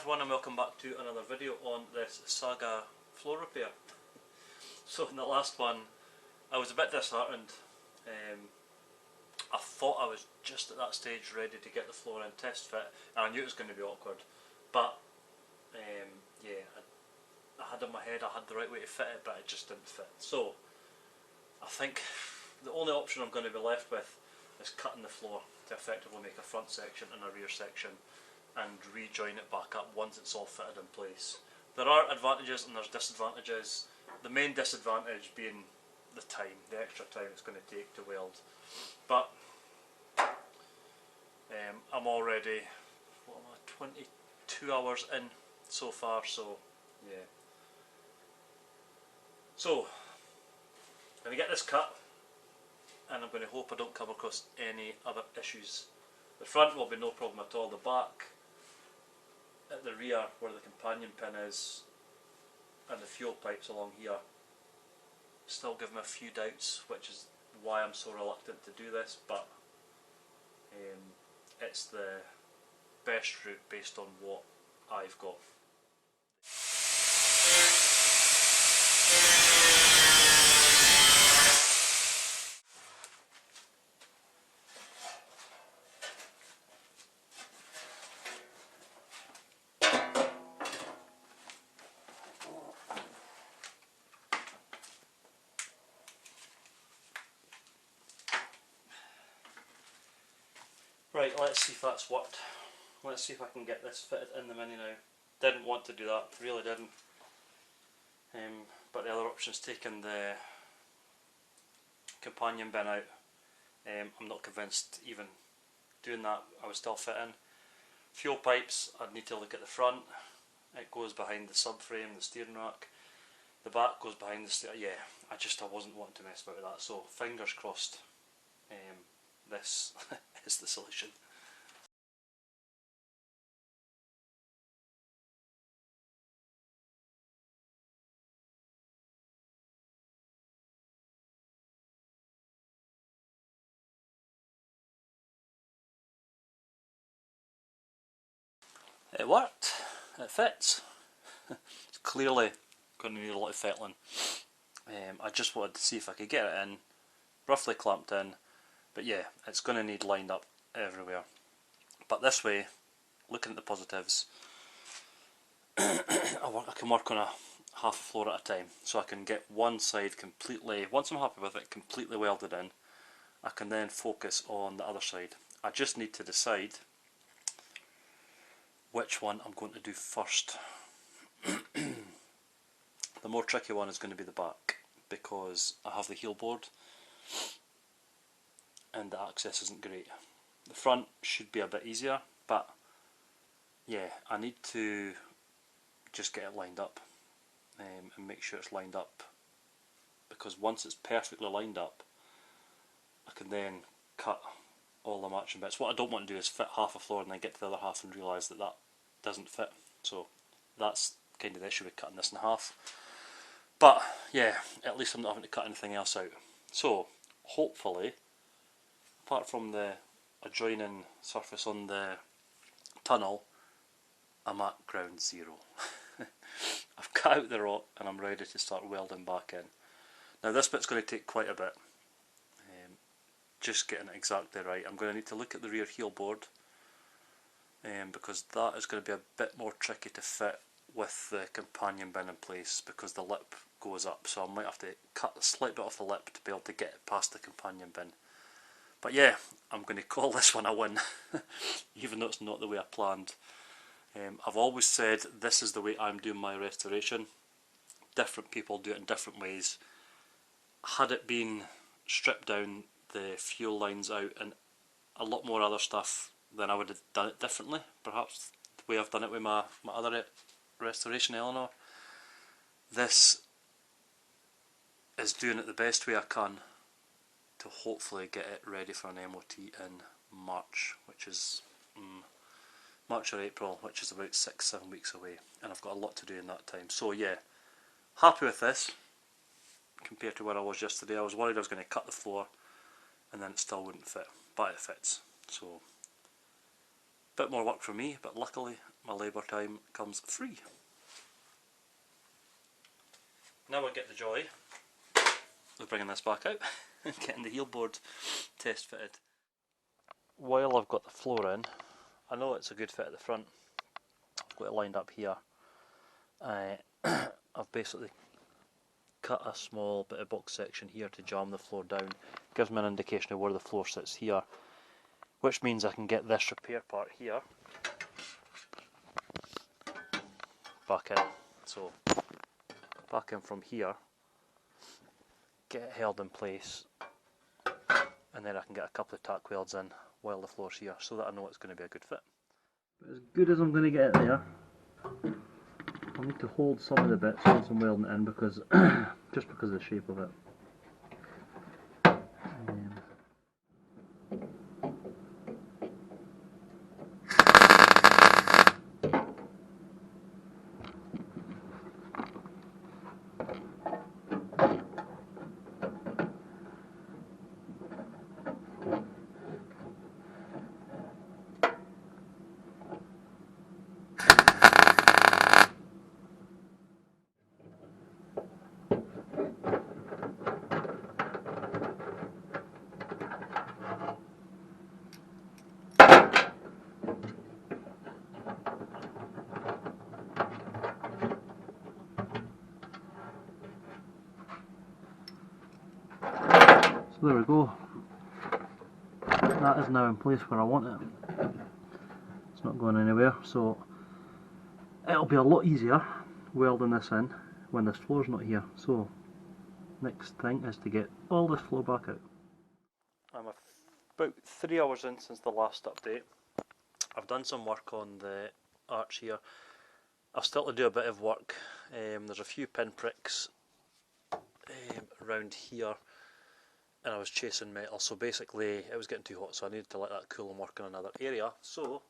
everyone, and welcome back to another video on this Saga floor repair. So in the last one I was a bit disheartened. I thought I was just at that stage ready to get the floor in test fit, and I knew it was going to be awkward, but yeah, I had in my head I had the right way to fit it, but it just didn't fit. So I think the only option I'm going to be left with is cutting the floor to effectively make a front section and a rear section and rejoin it back up once it's all fitted in place. There are advantages and there's disadvantages. The main disadvantage being the time, the extra time it's going to take to weld. But I'm already, what am I, 22 hours in so far, so yeah. So I'm going to get this cut, and I'm going to hope I don't come across any other issues. The front will be no problem at all. The back, at the rear where the companion pin is, and the fuel pipes along here still give me a few doubts, which is why I'm so reluctant to do this, but it's the best route based on what I've got. Right, let's see if that's worked. Let's see if I can get this fitted in the Mini now. Didn't want to do that, really didn't. But the other option is taking the companion bin out. I'm not convinced even doing that I would still fit in. Fuel pipes, I'd need to look at the front. It goes behind the subframe, the steering rack. The back goes behind the steering. Yeah, I wasn't wanting to mess about with that, so fingers crossed this is the solution. It worked, it fits. It's clearly going to need a lot of fettling. I just wanted to see if I could get it in, roughly clamped in, but yeah, it's going to need lined up everywhere. But this way, looking at the positives, I can work on a half a floor at a time, so I can get one side completely, once I'm happy with it, completely welded in. I can then focus on the other side. I just need to decide which one I'm going to do first. The more tricky one is going to be the back, because I have the heel board and the access isn't great. The front should be a bit easier, but yeah, I need to just get it lined up and make sure it's lined up, because once it's perfectly lined up I can then cut all the matching bits. What I don't want to do is fit half a floor and then get to the other half and realise that that doesn't fit. So that's kind of the issue with cutting this in half. But yeah, at least I'm not having to cut anything else out. So hopefully, apart from the adjoining surface on the tunnel, I'm at ground zero. I've cut out the rot and I'm ready to start welding back in. Now this bit's going to take quite a bit, just getting it exactly right. I'm going to need to look at the rear heel board, because that is going to be a bit more tricky to fit with the companion bin in place, because the lip goes up, so I might have to cut a slight bit off the lip to be able to get it past the companion bin. But yeah, I'm going to call this one a win, even though it's not the way I planned. I've always said this is the way I'm doing my restoration. Different people do it in different ways. Had it been stripped down, the fuel lines out and a lot more other stuff, then I would have done it differently. Perhaps the way I've done it with my other restoration, Eleanor. This is doing it the best way I can to hopefully get it ready for an MOT in March, which is March or April, which is about 6-7 weeks away, and I've got a lot to do in that time. So yeah, happy with this compared to where I was yesterday. I was worried I was going to cut the floor and then it still wouldn't fit, but it fits. So bit more work for me, but luckily my labour time comes free. Now I get the joy of bringing this back out and getting the heel board test fitted. While I've got the floor in, I know it's a good fit at the front. I've got it lined up here. I've basically cut a small bit of box section here to jam the floor down. Gives me an indication of where the floor sits here, which means I can get this repair part here back in. So back in from here, get it held in place, and then I can get a couple of tack welds in while the floor's here, so that I know it's going to be a good fit. But as good as I'm going to get it there, I'll need to hold some of the bits once I'm welding it in, because just because of the shape of it. So there we go. That is now in place where I want it. It's not going anywhere, so it'll be a lot easier welding this in when this floor's not here. So next thing is to get all this floor back out. I'm about 3 hours in since the last update. I've done some work on the arch here. I've still to do a bit of work. There's a few pinpricks around here, and I was chasing metal, so basically it was getting too hot, so I needed to let that cool and work in another area. So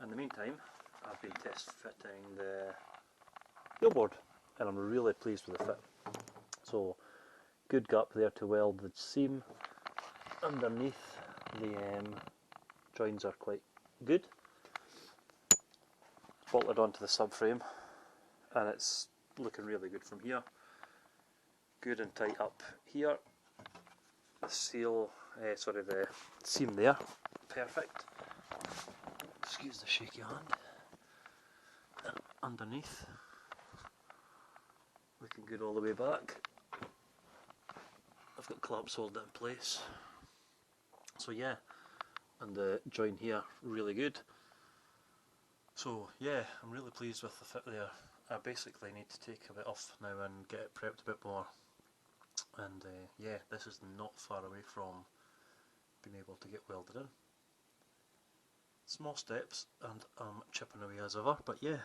in the meantime, I've been test fitting the heel board, and I'm really pleased with the fit. So good gap there to weld the seam. Underneath, the joins are quite good. Bolted onto the subframe, and it's looking really good from here. Good and tight up here. The the seam there, perfect. Excuse the shaky hand. And underneath, looking good all the way back. I've got clamps holding it in place. So yeah, and the join here, really good. So yeah, I'm really pleased with the fit there. I basically need to take a bit off now and get it prepped a bit more. And yeah, this is not far away from being able to get welded in. Small steps, and I'm chipping away as ever, but yeah,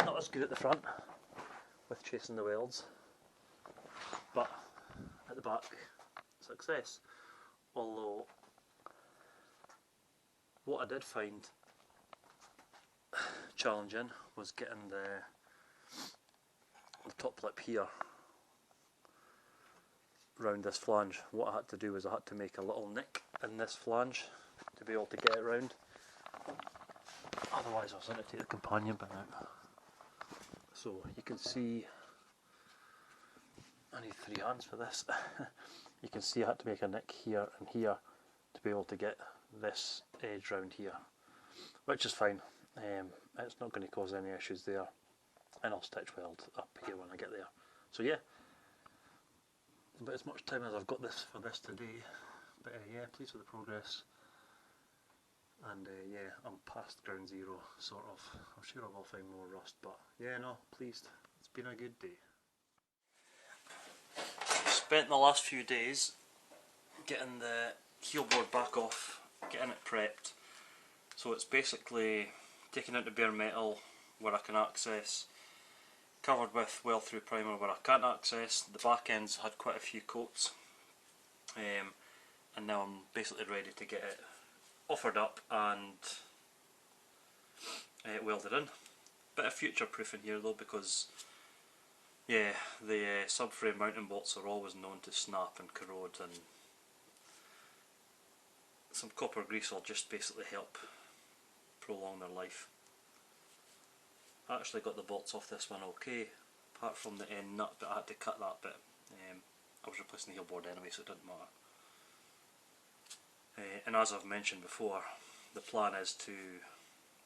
not as good at the front with chasing the welds, but at the back, success. Although, what I did find challenging was getting the top lip here round this flange. What I had to do was I had to make a little nick in this flange to be able to get it round. Otherwise I was going to take the companion bin out. So you can see, I need 3 hands for this. You can see I had to make a nick here and here to be able to get this edge round here, which is fine. It's not going to cause any issues there, and I'll stitch weld up here when I get there. So yeah, about as much time as I've got this for this today, but yeah, pleased with the progress, and yeah, I'm past ground zero, sort of. I'm sure I will find more rust, but yeah, no, pleased. It's been a good day. Spent the last few days getting the heel board back off, getting it prepped. So it's basically taken out the bare metal where I can access, covered with weld through primer where I can't access. The back end's had quite a few coats, and now I'm basically ready to get it offered up and welded in. Bit of future proofing here though, because yeah, the subframe mounting bolts are always known to snap and corrode, and some copper grease will just basically help prolong their life. I actually got the bolts off this one okay, apart from the end nut, but I had to cut that bit. I was replacing the heel board anyway, so it didn't matter. And as I've mentioned before, the plan is to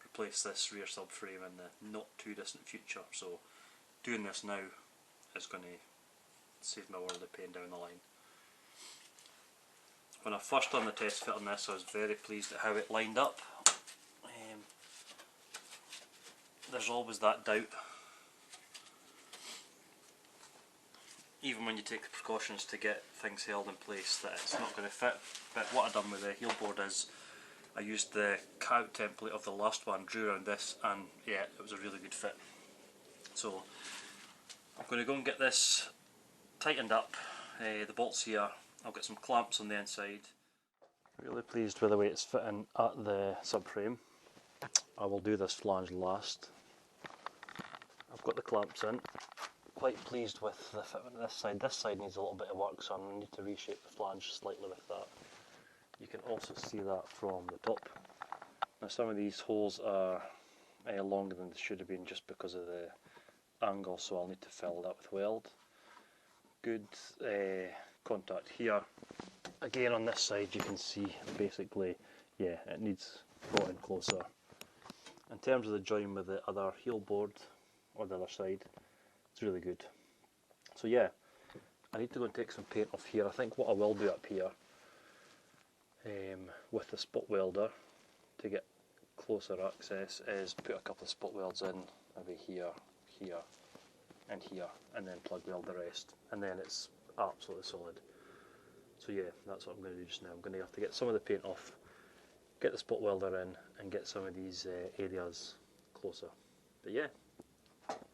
replace this rear subframe in the not too distant future, so doing this now is going to save me a world of pain down the line. When I first done the test fit on this, I was very pleased at how it lined up. There's always that doubt, even when you take the precautions to get things held in place, that it's not going to fit. But what I've done with the heel board is I used the cutout template of the last one, drew around this, and yeah, it was a really good fit. So I'm going to go and get this tightened up, the bolts here. I'll get some clamps on the inside. Really pleased with the way it's fitting at the subframe. I will do this flange last. I've got the clamps in. Quite pleased with the fitment of this side. This side needs a little bit of work, so I'm going to need to reshape the flange slightly with that. You can also see that from the top. Now some of these holes are longer than they should have been just because of the angle, so I'll need to fill that with weld. Good contact here. Again on this side you can see basically, yeah, it needs brought in closer. In terms of the join with the other heel board, or the other side, it's really good. So yeah, I need to go and take some paint off here. I think what I will do up here with the spot welder to get closer access is put a couple of spot welds in, maybe here, here and here, and then plug weld the rest, and then it's absolutely solid. So yeah, that's what I'm going to do just now. I'm going to have to get some of the paint off, get the spot welder in, and get some of these areas closer. But yeah,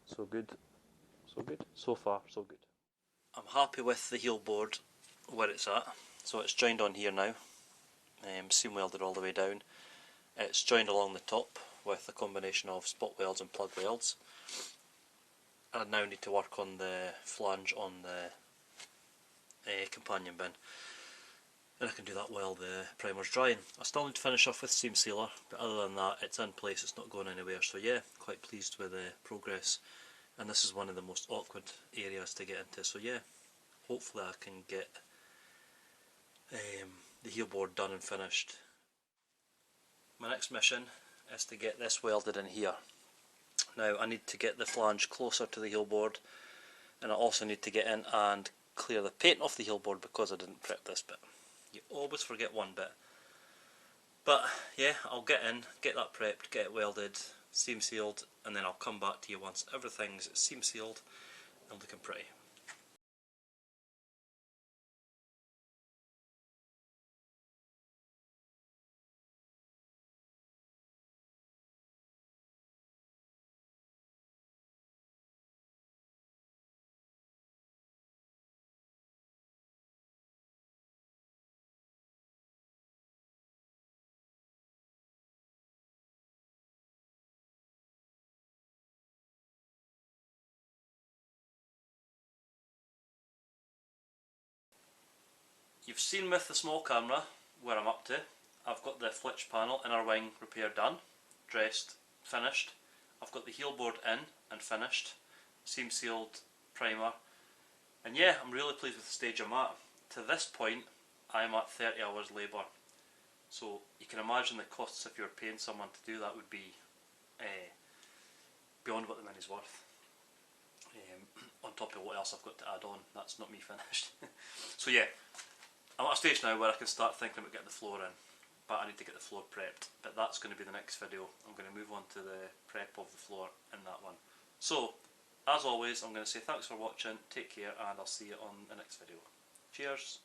so good, so good. So far, so good. I'm happy with the heel board where it's at. So it's joined on here now, seam welded all the way down. It's joined along the top with a combination of spot welds and plug welds. I now need to work on the flange on the companion bin, and I can do that while the primer's drying. I still need to finish off with seam sealer, but other than that it's in place, it's not going anywhere. So yeah, quite pleased with the progress, and this is one of the most awkward areas to get into. So yeah, hopefully I can get the heel board done and finished. My next mission is to get this welded in here. Now I need to get the flange closer to the heel board, and I also need to get in and clear the paint off the heel board because I didn't prep this bit. You always forget one bit. But yeah, I'll get in, get that prepped, get it welded, seam sealed, and then I'll come back to you once everything's seam sealed and looking pretty. You've seen with the small camera where I'm up to. I've got the flitch panel inner wing repair done, dressed, finished. I've got the heel board in and finished, seam sealed, primer, and yeah, I'm really pleased with the stage I'm at. To this point I'm at 30 hours labour, so you can imagine the costs if you're paying someone to do that would be beyond what the money's worth. On top of what else I've got to add on, that's not me finished. So yeah, I'm at a stage now where I can start thinking about getting the floor in, but I need to get the floor prepped. But that's going to be the next video. I'm going to move on to the prep of the floor in that one. So, as always, I'm going to say thanks for watching, take care, and I'll see you on the next video. Cheers!